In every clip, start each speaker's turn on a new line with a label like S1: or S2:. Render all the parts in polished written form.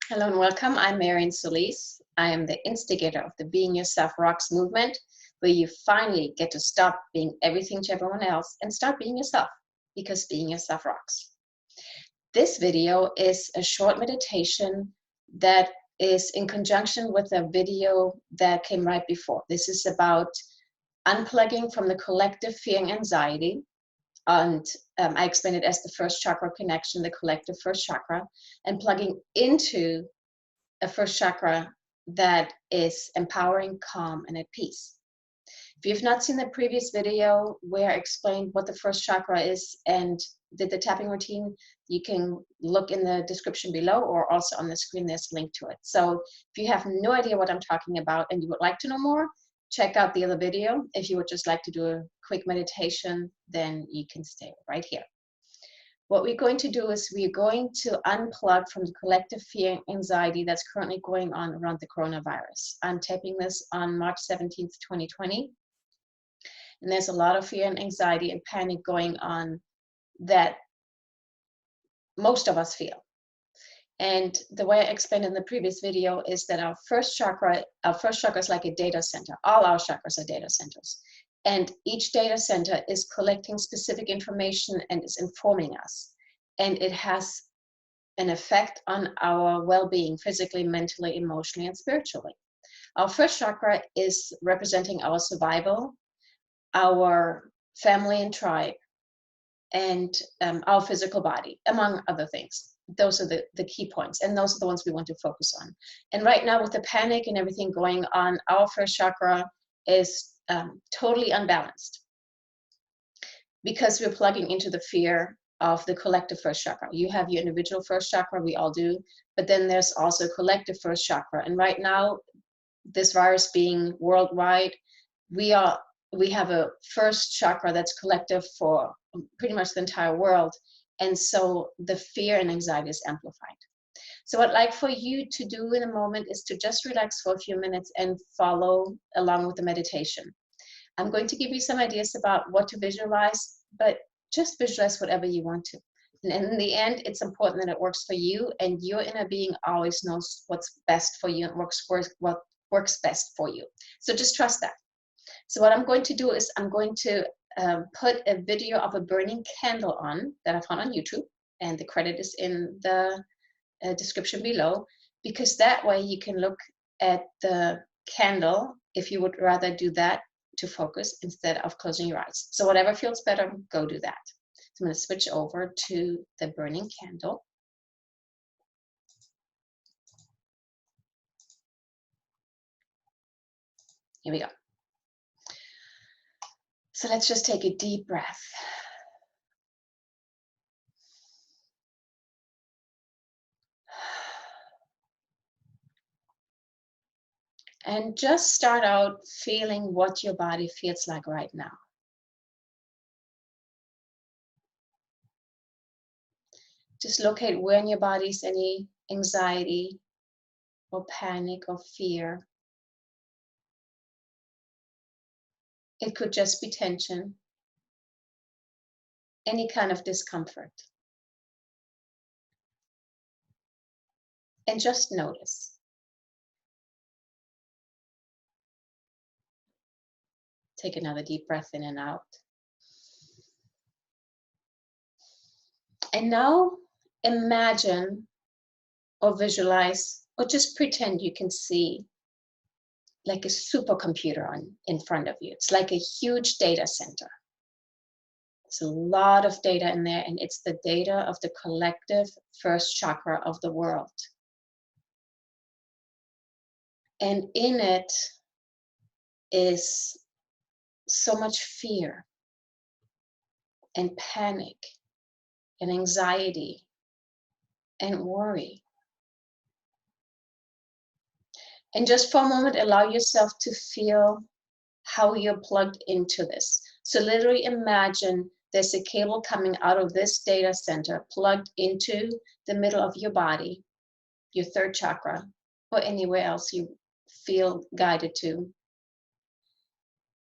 S1: Hello and welcome. I'm Marian Solis. I am the instigator of the Being Yourself Rocks movement, where you finally get to stop being everything to everyone else and start being yourself, because being yourself rocks. This video is a short meditation that is in conjunction with a video that came right before. This is about unplugging from the collective fear and anxiety. And I explain it as the first chakra connection, the collective first chakra, and plugging into a first chakra that is empowering, calm, and at peace. If you've not seen the previous video where I explained what the first chakra is and did the tapping routine, you can look in the description below, or also on the screen there's a link to it. So if you have no idea what I'm talking about and you would like to know more, check out the other video. If you would just like to do a quick meditation, then you can stay right here. What we're going to do is we're going to unplug from the collective fear and anxiety that's currently going on around the coronavirus. I'm taping this on March 17th, 2020. And there's a lot of fear and anxiety and panic going on that most of us feel. And the way I explained in the previous video is that our first chakra is like a data center. All our chakras are data centers. And each data center is collecting specific information and is informing us. And it has an effect on our well-being, physically, mentally, emotionally, and spiritually. Our first chakra is representing our survival, our family and tribe, and our physical body, among other things. Those are the key points, and those are the ones we want to focus on. And right now, with the panic and everything going on, our first chakra is totally unbalanced because we're plugging into the fear of the collective first chakra. You have your individual first chakra, we all do, but then there's also collective first chakra. And right now, this virus being worldwide, we have a first chakra that's collective for pretty much the entire world. And so the fear and anxiety is amplified. So what I'd like for you to do in a moment is to just relax for a few minutes and follow along with the meditation. I'm going to give you some ideas about what to visualize, but just visualize whatever you want to. And in the end, it's important that it works for you, and your inner being always knows what's best for you and what works best for you. So just trust that. So what I'm going to do is I'm going to put a video of a burning candle on that I found on YouTube, and the credit is in the description below, because that way you can look at the candle if you would rather do that to focus instead of closing your eyes. So whatever feels better, go do that. So I'm going to switch over to the burning candle. Here we go. So let's just take a deep breath. And just start out feeling what your body feels like right now. Just locate where in your body is any anxiety or panic or fear. It could just be tension, any kind of discomfort. And just notice. Take another deep breath in and out. And now imagine or visualize or just pretend you can see like a supercomputer in front of you. It's like a huge data center. It's a lot of data in there, and it's the data of the collective first chakra of the world. And in it is so much fear and panic and anxiety and worry. And just for a moment, allow yourself to feel how you're plugged into this. So literally imagine there's a cable coming out of this data center plugged into the middle of your body, your third chakra, or anywhere else you feel guided to.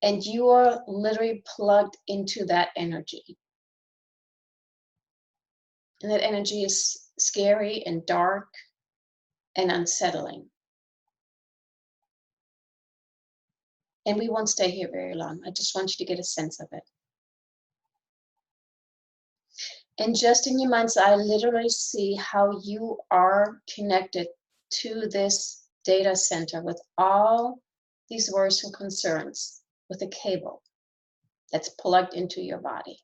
S1: And you are literally plugged into that energy. And that energy is scary and dark and unsettling. And we won't stay here very long. I just want you to get a sense of it. And just in your mind's eye, literally see how you are connected to this data center with all these worries and concerns with a cable that's plugged into your body.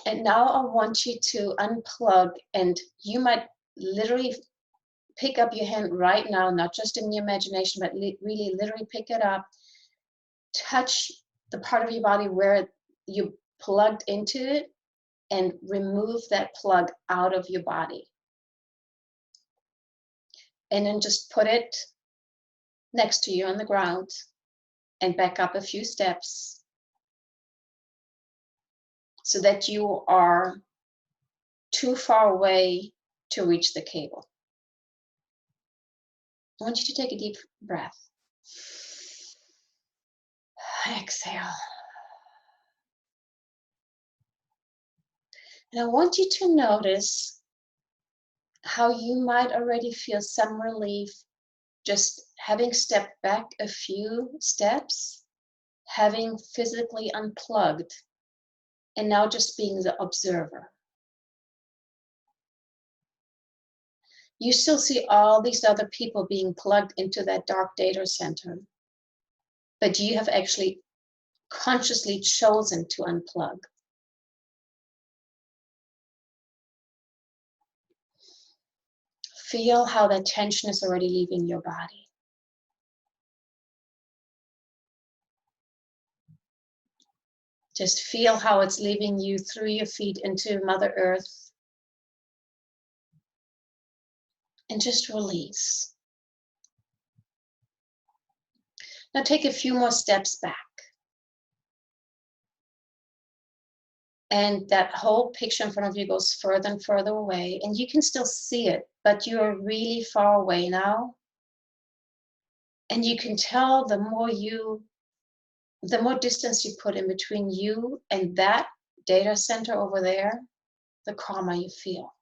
S1: And now I want you to unplug, and you might literally pick up your hand right now, not just in your imagination, but really literally pick it up, touch the part of your body where you plugged into it, and remove that plug out of your body. And then just put it next to you on the ground and back up a few steps so that you are too far away to reach the cable. I want you to take a deep breath. Exhale. And I want you to notice how you might already feel some relief just having stepped back a few steps, having physically unplugged, and now just being the observer. You still see all these other people being plugged into that dark data center, but you have actually consciously chosen to unplug. Feel how that tension is already leaving your body. Just feel how it's leaving you through your feet into Mother Earth. And just release. Now take a few more steps back. And that whole picture in front of you goes further and further away. And you can still see it, but you are really far away now. And you can tell the more distance you put in between you and that data center over there, the calmer you feel.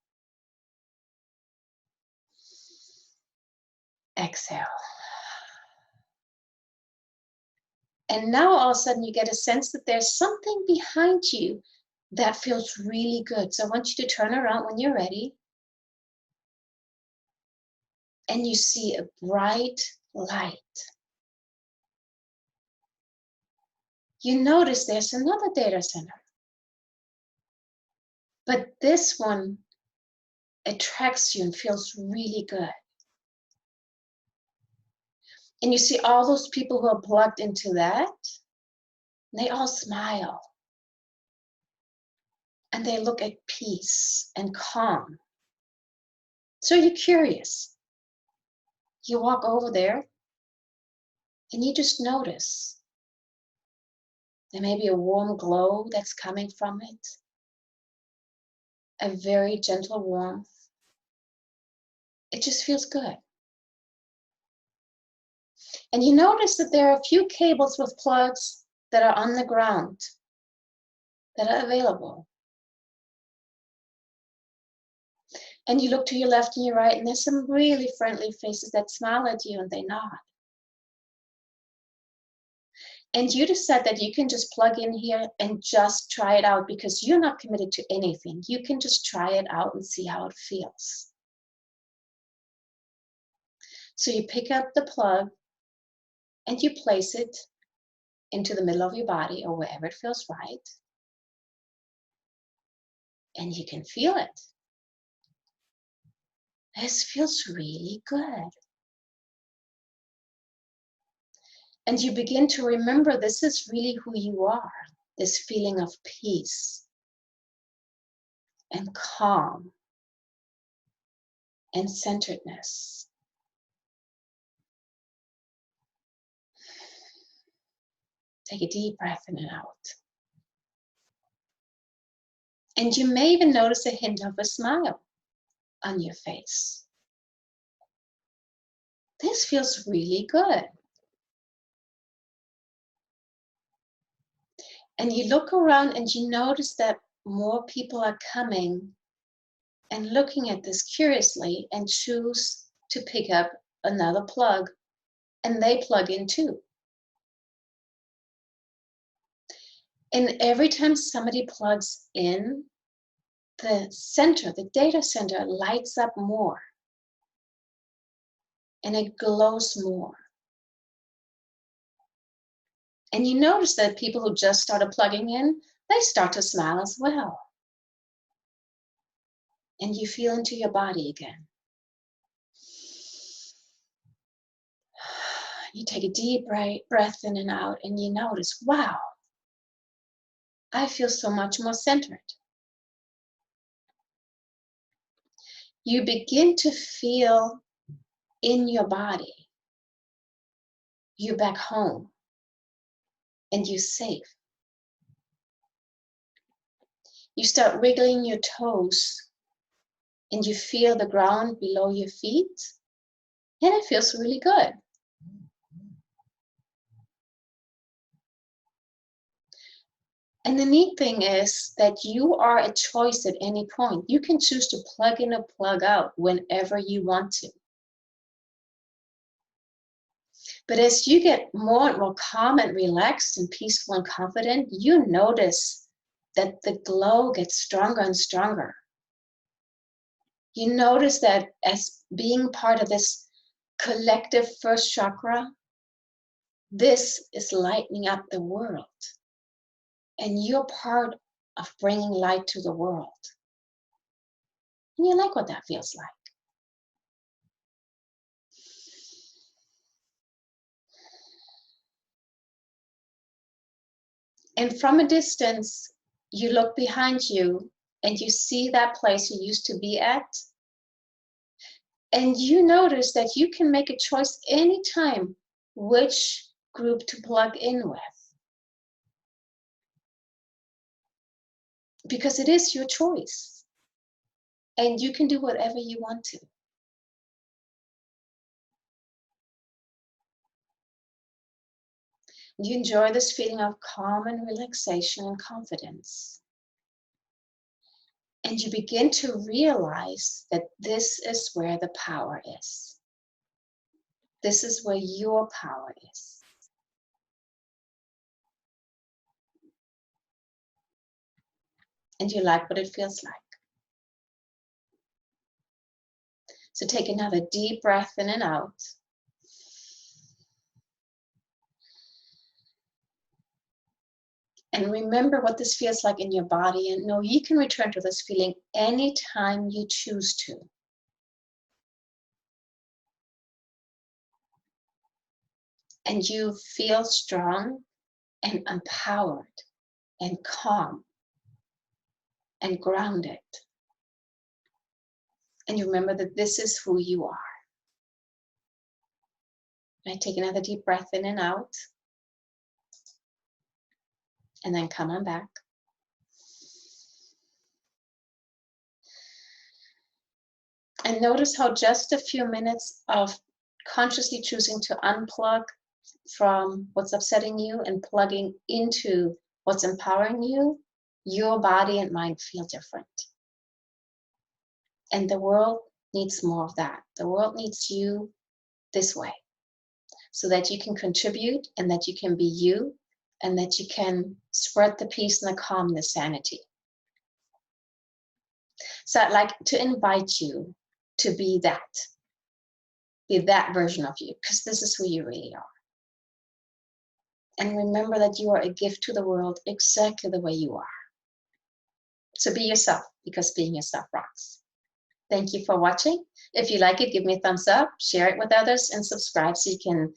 S1: Exhale. And now all of a sudden you get a sense that there's something behind you that feels really good. So I want you to turn around when you're ready. And you see a bright light. You notice there's another data center. But this one attracts you and feels really good. And you see all those people who are plugged into that, they all smile. And they look at peace and calm. So you're curious. You walk over there and you just notice. There may be a warm glow that's coming from it. A very gentle warmth. It just feels good. And you notice that there are a few cables with plugs that are on the ground that are available. And you look to your left and your right, and there's some really friendly faces that smile at you and they nod. And you decide that you can just plug in here and just try it out because you're not committed to anything. You can just try it out and see how it feels. So you pick up the plug and you place it into the middle of your body or wherever it feels right. And you can feel it. This feels really good. And you begin to remember this is really who you are, this feeling of peace and calm and centeredness. Take a deep breath in and out. And you may even notice a hint of a smile on your face. This feels really good. And you look around and you notice that more people are coming and looking at this curiously and choose to pick up another plug, and they plug in too. And every time somebody plugs in, the center, the data center, lights up more and it glows more. And you notice that people who just started plugging in, they start to smile as well. And you feel into your body again. You take a deep breath in and out, and you notice, wow, I feel so much more centered. You begin to feel in your body, you're back home, and you're safe. You start wiggling your toes, and you feel the ground below your feet, and it feels really good. And the neat thing is that you are a choice at any point. You can choose to plug in or plug out whenever you want to. But as you get more and more calm and relaxed and peaceful and confident, you notice that the glow gets stronger and stronger. You notice that as being part of this collective first chakra, this is lightening up the world. And you're part of bringing light to the world. And you like what that feels like. And from a distance, you look behind you and you see that place you used to be at. And you notice that you can make a choice anytime which group to plug in with. Because it is your choice. And you can do whatever you want to. You enjoy this feeling of calm and relaxation and confidence. And you begin to realize that this is where the power is. This is where your power is. And you like what it feels like. So take another deep breath in and out. And remember what this feels like in your body, and know you can return to this feeling anytime you choose to. And you feel strong and empowered and calm and grounded. And you remember that this is who you are. Right, take another deep breath in and out. And then come on back. And notice how just a few minutes of consciously choosing to unplug from what's upsetting you and plugging into what's empowering you, your body and mind feel different. And the world needs more of that. The world needs you this way, so that you can contribute and that you can be you and that you can spread the peace and the calm and the sanity. So I'd like to invite you to be that version of you, because this is who you really are. And remember that you are a gift to the world exactly the way you are. So be yourself, because being yourself rocks. Thank you for watching. If you like it, give me a thumbs up, share it with others, and subscribe so you can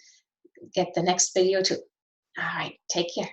S1: get the next video too. All right, take care.